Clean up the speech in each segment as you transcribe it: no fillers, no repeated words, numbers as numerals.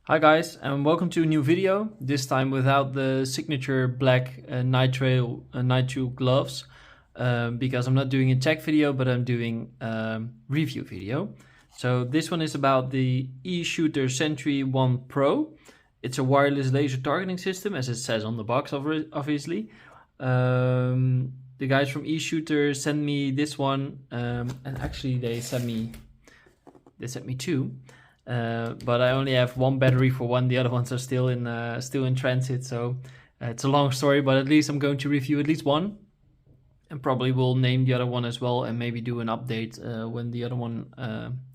Hi guys, and welcome to a new video, this time without the signature black nitrile gloves, because I'm not doing a tech video, but I'm doing a review video. So this one is about the Eshooter Sentry 1 Pro. It's a wireless laser targeting system, as it says on the box, obviously. The guys from Eshooter sent me this one, and actually they sent me two. But I only have one battery for one. The other ones are still in transit, so it's a long story. But at least I'm going to review at least one, and probably will name the other one as well, and maybe do an update when the other one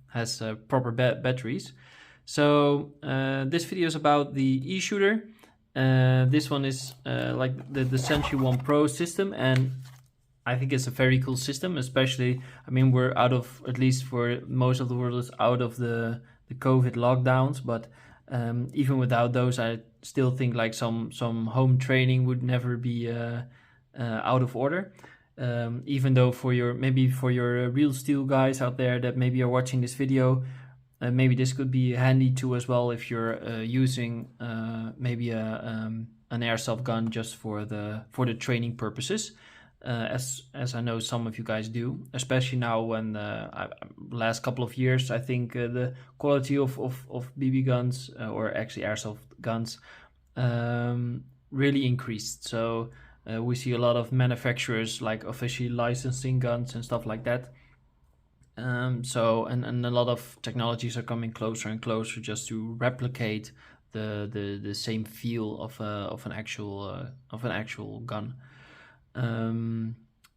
has proper batteries. So this video is about the Eshooter. This one is like the Sentry 1 Pro system, and I think it's a very cool system. Especially, I mean, we're out of, at least for most of the world, is out of the COVID lockdowns, but even without those, I still think like some home training would never be out of order. Even though for your real steel guys out there that maybe are watching this video, maybe this could be handy too as well if you're using maybe an airsoft gun just for the training purposes. As I know some of you guys do, especially now when last couple of years, I think the quality of BB guns or actually airsoft guns really increased. So we see a lot of manufacturers like officially licensing guns and stuff like that. So a lot of technologies are coming closer and closer just to replicate the same feel of an actual gun.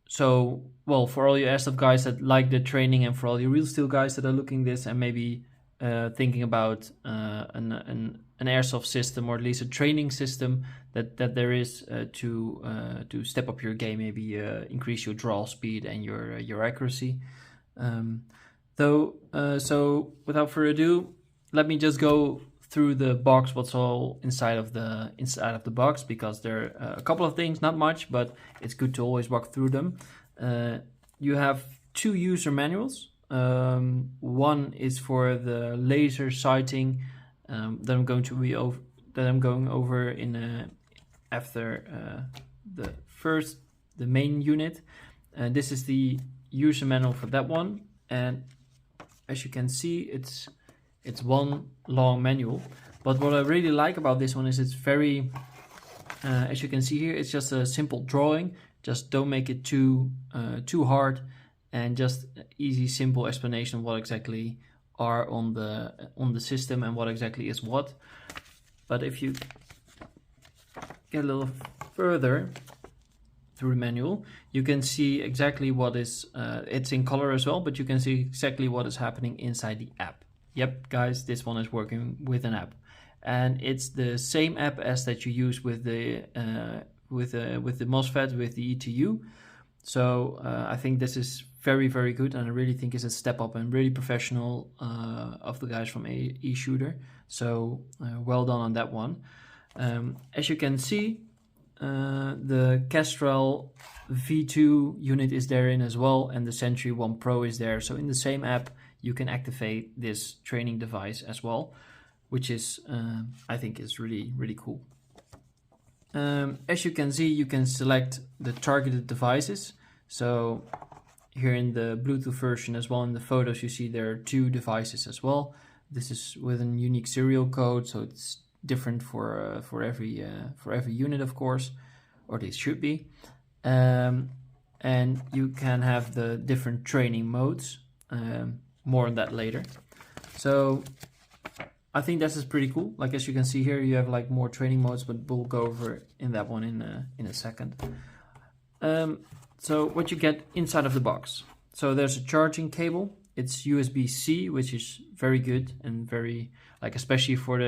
So, well, for all you airsoft guys that like the training, and for all you real steel guys that are looking this and maybe thinking about an airsoft system, or at least a training system that there is to step up your game, maybe increase your draw speed and your accuracy. So without further ado, let me just go through the box, what's all inside of the box, because there are a couple of things, not much, but it's good to always walk through them. You have two user manuals. One is for the laser sighting that I'm going over in after the main unit. This is the user manual for that one, and as you can see, it's one long manual. But what I really like about this one is it's very, as you can see here, it's just a simple drawing. Just don't make it too hard, and just easy, simple explanation of what exactly are on the system and what exactly is what. But if you get a little further through the manual, you can see exactly what is, it's in color as well, but you can see exactly what is happening inside the app. Yep, guys, this one is working with an app, and it's the same app as that you use with the MOSFET, with the ETU. So I think this is very, very good, and I really think it's a step up and really professional of the guys from Eshooter. So well done on that one. As you can see, the Kestrel V2 unit is therein as well, and the Sentry 1 Pro is there. So in the same app, you can activate this training device as well, which is, I think, is really, really cool. As you can see, you can select the targeted devices. So here in the Bluetooth version as well, in the photos, you see there are two devices as well. This is with a unique serial code, so it's different for every unit, of course, or this should be. And you can have the different training modes. More on that later. So I think this is pretty cool. Like, as you can see here, you have like more training modes, but we'll go over in that one in a second. So what you get inside of the box. So there's a charging cable. It's USB-C, which is very good and very, like, especially for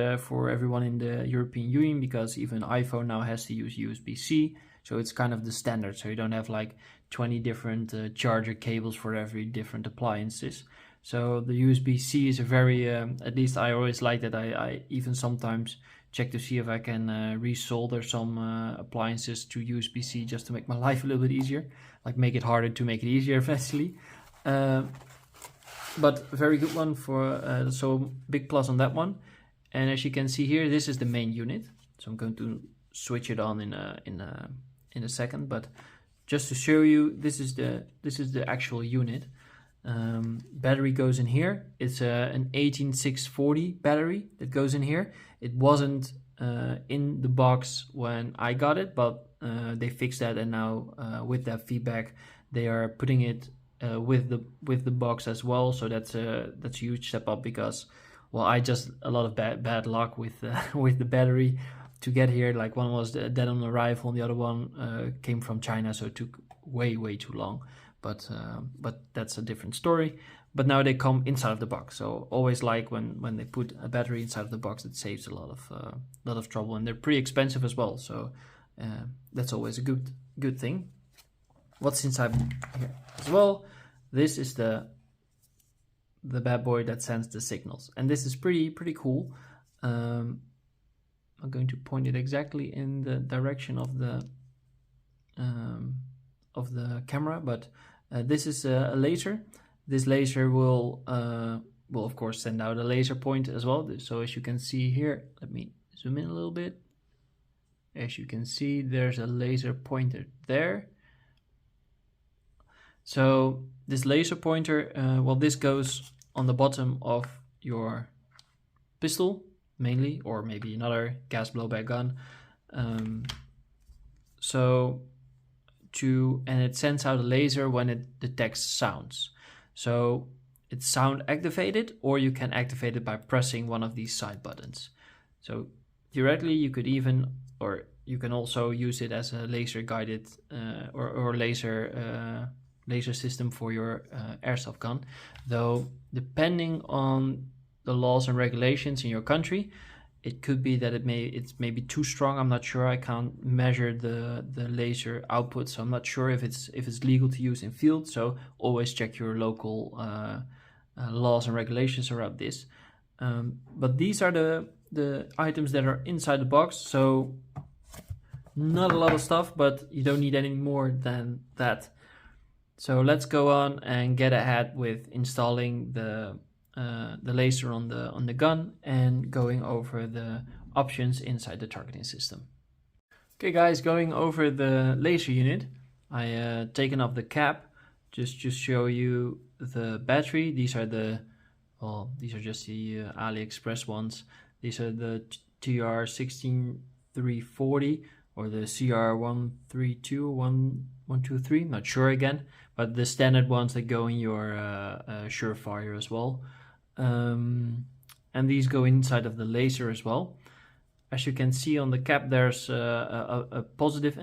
everyone in the European Union, because even iPhone now has to use USB-C. So it's kind of the standard. So you don't have like 20 different charger cables for every different appliances. So the USB-C is a very, at least I always like that. I even sometimes check to see if I can resolder some appliances to USB-C just to make my life a little bit easier. Like, make it harder to make it easier eventually. But a very good one for, so big plus on that one. And as you can see here, this is the main unit. So I'm going to switch it on in a second, but just to show you, this is the actual unit. Battery goes in here. It's an 18640 battery that goes in here. It wasn't in the box when I got it, but they fixed that, and now with that feedback, they are putting it with the box as well. So that's a huge step up, because well, I just a lot of bad luck with with the battery to get here. Like one was dead on arrival, and the other one came from China, so it took way too long. But that's a different story. But now they come inside of the box, so always like when they put a battery inside of the box, it saves a lot of trouble, and they're pretty expensive as well. So that's always a good thing. What's inside here as well? This is the bad boy that sends the signals, and this is pretty cool. I'm going to point it exactly in the direction of the camera, but this is a laser. This laser will of course send out a laser pointer as well. So as you can see here, let me zoom in a little bit. As you can see, there's a laser pointer there. So this laser pointer, well, this goes on the bottom of your pistol mainly, or maybe another gas blowback gun. And it sends out a laser when it detects sounds. So it's sound activated, or you can activate it by pressing one of these side buttons. So theoretically, you could even, or you can also use it as a laser guided or laser system for your airsoft gun. Though depending on the laws and regulations in your country, it could be that it's maybe too strong. I'm not sure. I can't measure the laser output, so I'm not sure if it's legal to use in field. So always check your local laws and regulations around this. But these are the items that are inside the box. So not a lot of stuff, but you don't need any more than that. So let's go on and get ahead with installing the laser on the gun and going over the options inside the targeting system. Okay guys, going over the laser unit, I taken off the cap just to show you the battery. These are just the AliExpress ones. These are the TR16340 or the CR132123, not sure again, but the standard ones that go in your Surefire as well. And these go inside of the laser as well. As you can see on the cap, there's a positive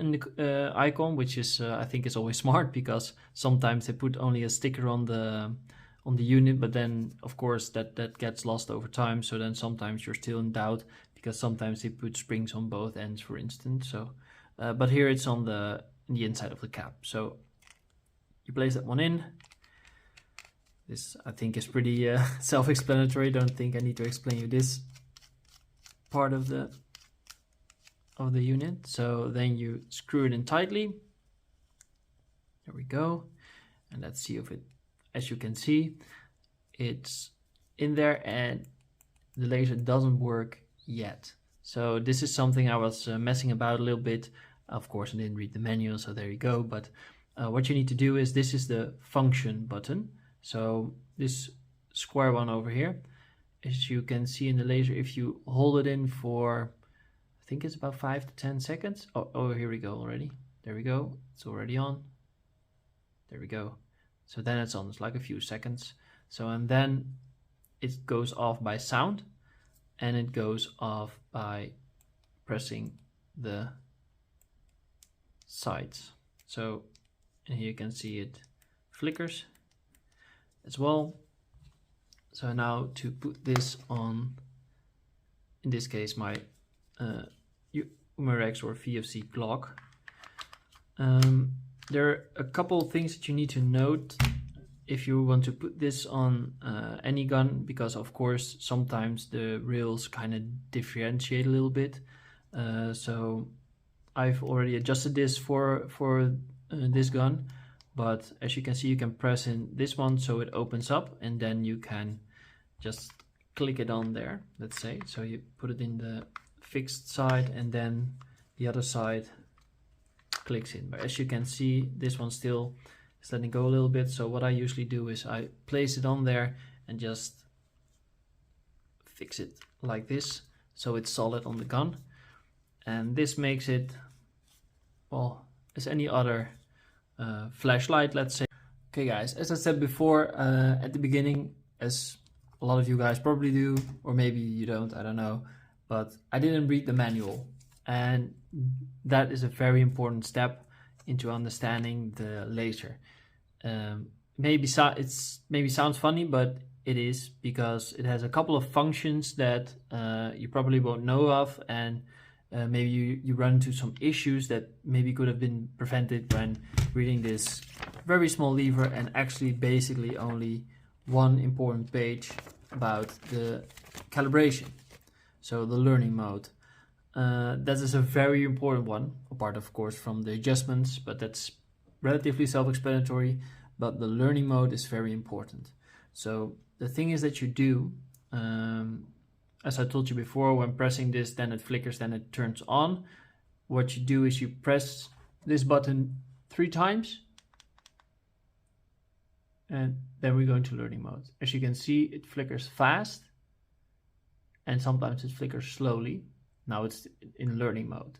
icon, which is I think is always smart, because sometimes they put only a sticker on the unit, but then of course that gets lost over time. So then sometimes you're still in doubt, because sometimes they put springs on both ends, for instance. So, but here it's on the inside of the cap. So you place that one in. This I think is pretty self-explanatory. Don't think I need to explain you this part of the unit. So then you screw it in tightly. There we go. And let's see if it, as you can see, it's in there and the laser doesn't work yet. So this is something I was messing about a little bit. Of course, I didn't read the manual, so there you go. But what you need to do is, this is the function button. So this square one over here, as you can see in the laser, if you hold it in for, I think it's about 5 to 10 seconds. Oh, here we go already. There we go. It's already on. There we go. So then it's on. It's like a few seconds. So, and then it goes off by sound, and it goes off by pressing the sides. So, and here you can see it flickers as well. So now to put this on, in this case my Umarex or VFC Glock, there are a couple of things that you need to note if you want to put this on any gun, because of course sometimes the rails kind of differentiate a little bit. So I've already adjusted this for this gun, but as you can see, you can press in this one so it opens up, and then you can just click it on there, let's say. So you put it in the fixed side and then the other side clicks in. But as you can see, this one still is letting go a little bit. So what I usually do is I place it on there and just fix it like this, so it's solid on the gun. And this makes it, well, as any other flashlight, let's say. Okay guys, as I said before at the beginning, as a lot of you guys probably do, or maybe you don't, I don't know, but I didn't read the manual, and that is a very important step into understanding the laser. Maybe sounds funny, but it is, because it has a couple of functions that you probably won't know of, and maybe you run into some issues that maybe could have been prevented when reading this very small lever and actually basically only one important page about the calibration. So the learning mode. That is a very important one, apart of course from the adjustments, but that's relatively self-explanatory. But the learning mode is very important. So the thing is that you do, as I told you before, when pressing this, then it flickers, then it turns on. What you do is you press this button 3 times, and then we go into learning mode. As you can see, it flickers fast, and sometimes it flickers slowly. Now it's in learning mode.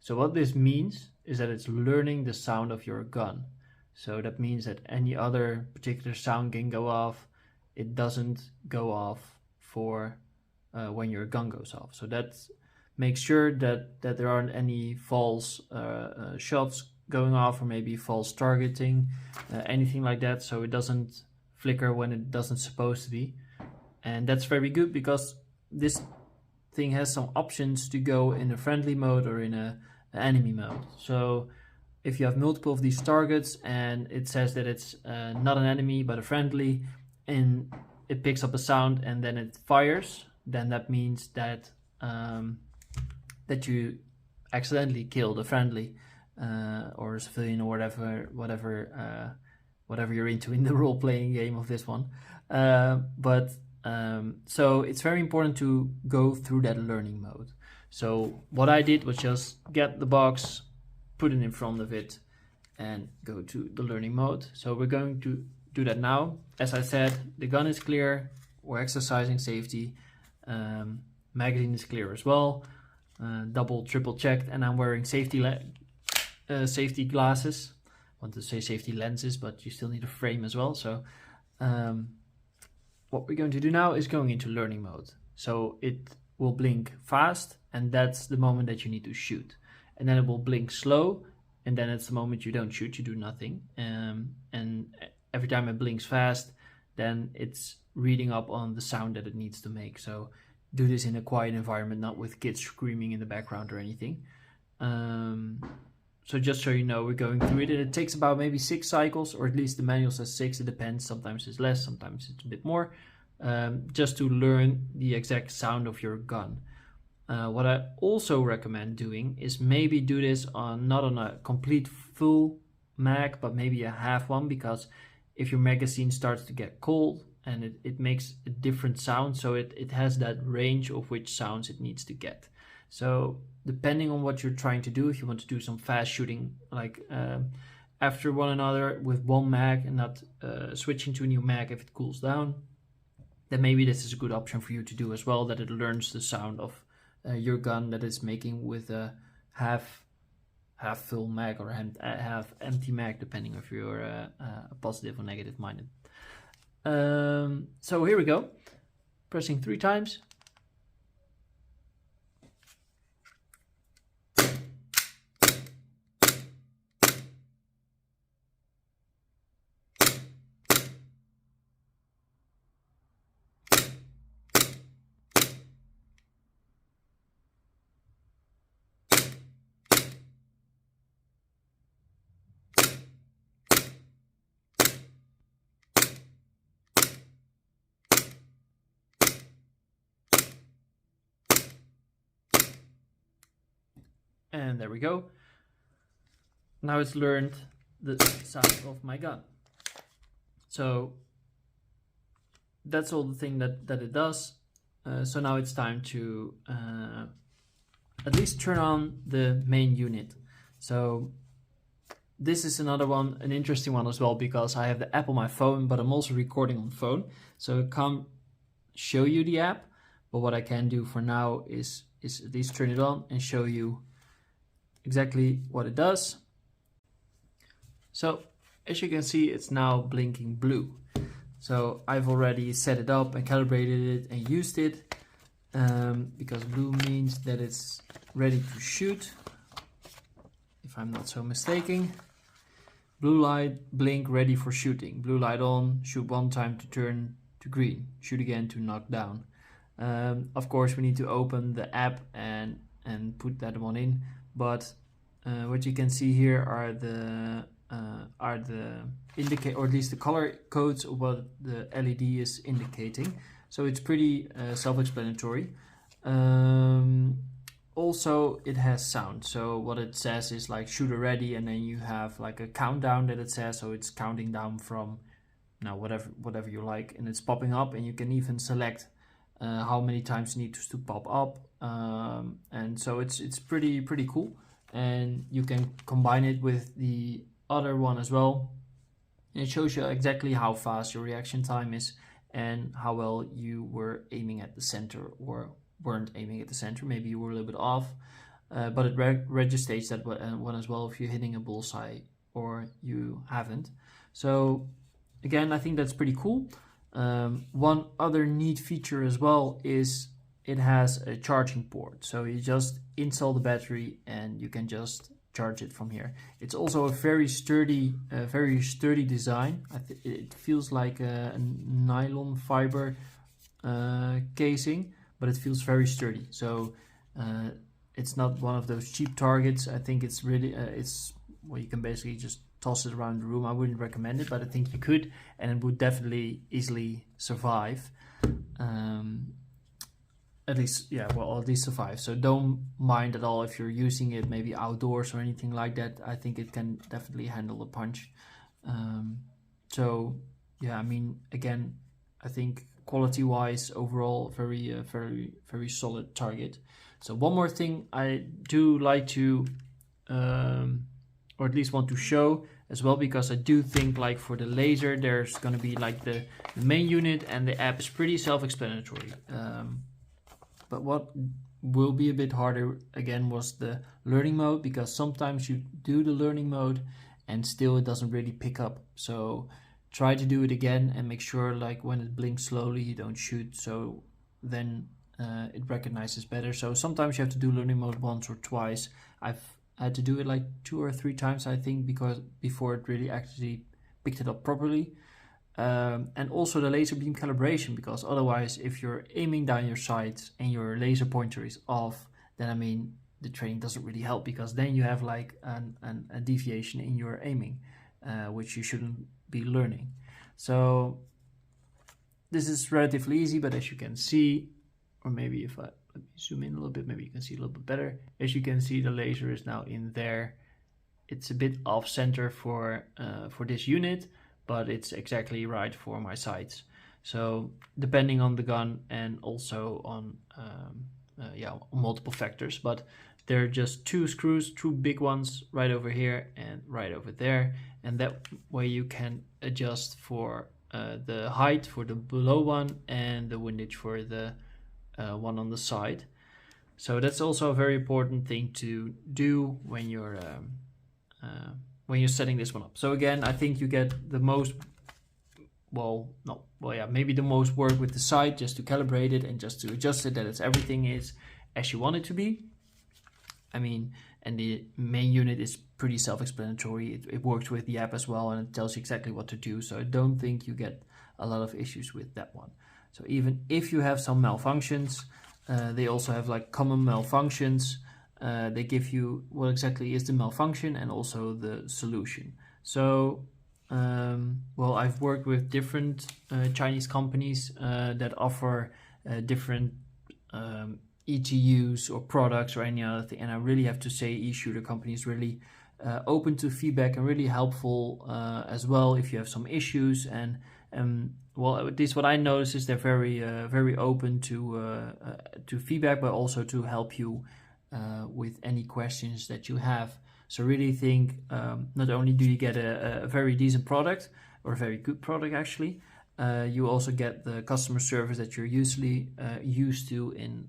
So what this means is that it's learning the sound of your gun. So that means that any other particular sound can go off. It doesn't go off for when your gun goes off. So that makes sure that there aren't any false shots going off, or maybe false targeting, anything like that. So it doesn't flicker when it doesn't supposed to be. And that's very good, because this thing has some options to go in a friendly mode or in an enemy mode. So if you have multiple of these targets and it says that it's not an enemy but a friendly, and it picks up a sound and then it fires, then that means that that you accidentally killed a friendly or a civilian, or whatever you're into in the role-playing game of this one. So it's very important to go through that learning mode. So what I did was just get the box, put it in front of it, and go to the learning mode. So we're going to do that now. As I said, the gun is clear, we're exercising safety, magazine is clear as well, double, triple checked, and I'm wearing safety glasses. I want to say safety lenses, but you still need a frame as well. So what we're going to do now is going into learning mode. So it will blink fast, and that's the moment that you need to shoot. And then it will blink slow, and then it's the moment you don't shoot, you do nothing. And every time it blinks fast, then it's reading up on the sound that it needs to make. So do this in a quiet environment, not with kids screaming in the background or anything. So just so you know, we're going through it, and it takes about maybe 6 cycles, or at least the manual says 6, it depends, sometimes it's less, sometimes it's a bit more, just to learn the exact sound of your gun. What I also recommend doing is maybe do this not on a complete full mag, but maybe a half one, because if your magazine starts to get cold, and it makes a different sound, so it has that range of which sounds it needs to get. So depending on what you're trying to do, if you want to do some fast shooting, like after one another with one mag, and not switching to a new mag if it cools down, then maybe this is a good option for you to do as well, that it learns the sound of your gun that it's making with a half full mag or half empty mag, depending if you're positive or negative minded. So here we go, pressing 3 times. And there we go. Now it's learned the sound of my gun. So that's all the thing that it does. So now it's time to at least turn on the main unit. So this is another one, an interesting one as well, because I have the app on my phone, but I'm also recording on the phone. So I can't show you the app, but what I can do for now is at least turn it on and show you exactly what it does. So as you can see, it's now blinking blue. So I've already set it up and calibrated it and used it, because blue means that it's ready to shoot, if I'm not so mistaken. Blue light, blink, ready for shooting. Blue light on, shoot one time to turn to green. Shoot again to knock down. Of course, we need to open the app and put that one in. But what you can see here are the indicate, or at least the color codes of what the LED is indicating. So it's pretty self-explanatory. Also, it has sound. So what it says is like shooter ready, and then you have like a countdown that it says. So it's counting down from now whatever you like, and it's popping up, and you can even select how many times it needs to pop up. And so it's pretty cool, and you can combine it with the other one as well. And it shows you exactly how fast your reaction time is and how well you were aiming at the center or weren't aiming at the center. Maybe you were a little bit off, but it registers that one as well if you're hitting a bullseye or you haven't. So again, I think that's pretty cool. One other neat feature as well is it has a charging port. So you just install the battery and you can just charge it from here. It's also a very sturdy design. It feels like a nylon fiber casing, but it feels very sturdy. So it's not one of those cheap targets. I think it's really well, you can basically just toss it around the room. I wouldn't recommend it, but I think you could, and it would definitely easily survive. At least survive. So don't mind at all if you're using it maybe outdoors or anything like that. I think it can definitely handle a punch. So yeah, I mean, again, I think quality wise overall very solid target. So one more thing I do like to or at least want to show as well, because I do think like for the laser there's going to be like the main unit, and the app is pretty self-explanatory. But what will be a bit harder again was the learning mode, because sometimes you do the learning mode and still it doesn't really pick up. So try to do it again and make sure like when it blinks slowly you don't shoot, so then it recognizes better. So sometimes you have to do learning mode once or twice. I've had to do it like 2 or 3 times I think, because before it really actually picked it up properly. And also the laser beam calibration, because otherwise if you're aiming down your sights and your laser pointer is off, then I mean the training doesn't really help, because then you have like a deviation in your aiming, which you shouldn't be learning. So this is relatively easy, but as you can see, or maybe if let me zoom in a little bit, maybe you can see a little bit better. As you can see, the laser is now in there. It's a bit off center for this unit, but it's exactly right for my sights. So depending on the gun and also on multiple factors, but there are just 2 screws, 2 big ones right over here and right over there, and that way you can adjust for the height for the below one and the windage for the one on the side. So that's also a very important thing to do when you're setting this one up. So again, I think you get the most, maybe the most work with the sight, just to calibrate it and just to adjust it, that everything is as you want it to be. I mean, and the main unit is pretty self-explanatory. It works with the app as well, and it tells you exactly what to do. So I don't think you get a lot of issues with that one. So even if you have some malfunctions, they also have like common malfunctions. They give you what exactly is the malfunction and also the solution. So, I've worked with different Chinese companies that offer different ETUs or products or any other thing. And I really have to say Eshooter company is really open to feedback and really helpful as well if you have some issues. And well, at least what I notice is they're very open to feedback, but also to help you with any questions that you have. So really think not only do you get a very decent product, or a very good product actually, you also get the customer service that you're usually used to in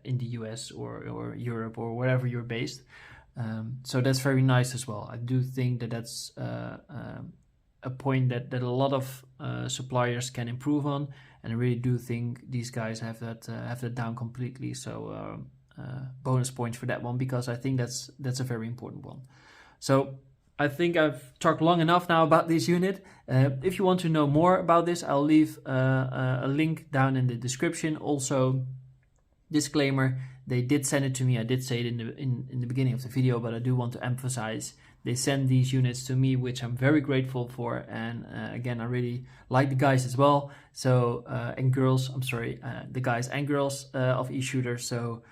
the US or Europe or wherever you're based. So that's very nice as well. I do think that that's a point that a lot of suppliers can improve on, and I really do think these guys have that down completely. So bonus points for that one, because I think that's a very important one. So I think I've talked long enough now about this unit. If you want to know more about this, I'll leave a link down in the description. Also, disclaimer, they did send it to me. I did say it in the beginning of the video, but I do want to emphasize they send these units to me, which I'm very grateful for. And again, I really like the guys as well. So and girls, I'm sorry, the guys and girls of Eshooter. So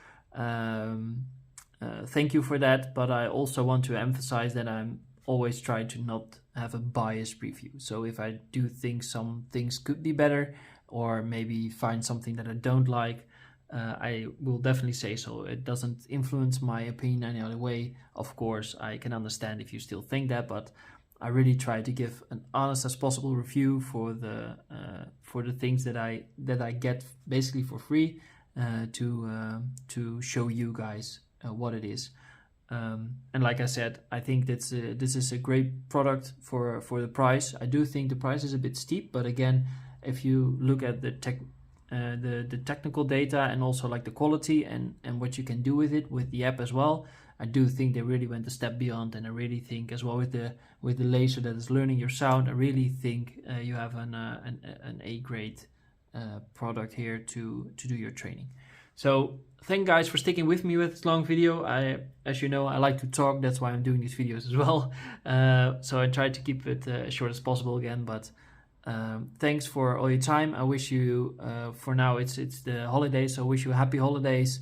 thank you for that. But I also want to emphasize that I'm always try to not have a biased review. So if I do think some things could be better, or maybe find something that I don't like, I will definitely say so. It doesn't influence my opinion any other way. Of course, I can understand if you still think that, but I really try to give an honest as possible review for the things that I get basically for free, to show you guys what it is. And like I said, I think this is a great product for the price. I do think the price is a bit steep, but again, if you look at the technical data and also like the quality and what you can do with it with the app as well, I do think they really went a step beyond. And I really think as well with the laser that is learning your sound, I really think you have an A-grade product here to do your training. So thank guys for sticking with me with this long video. As you know, I like to talk. That's why I'm doing these videos as well. So I try to keep it as short as possible again. But thanks for all your time. I wish you, for now, it's the holidays. So I wish you happy holidays.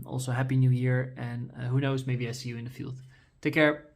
Also happy new year. And who knows, maybe I see you in the field. Take care.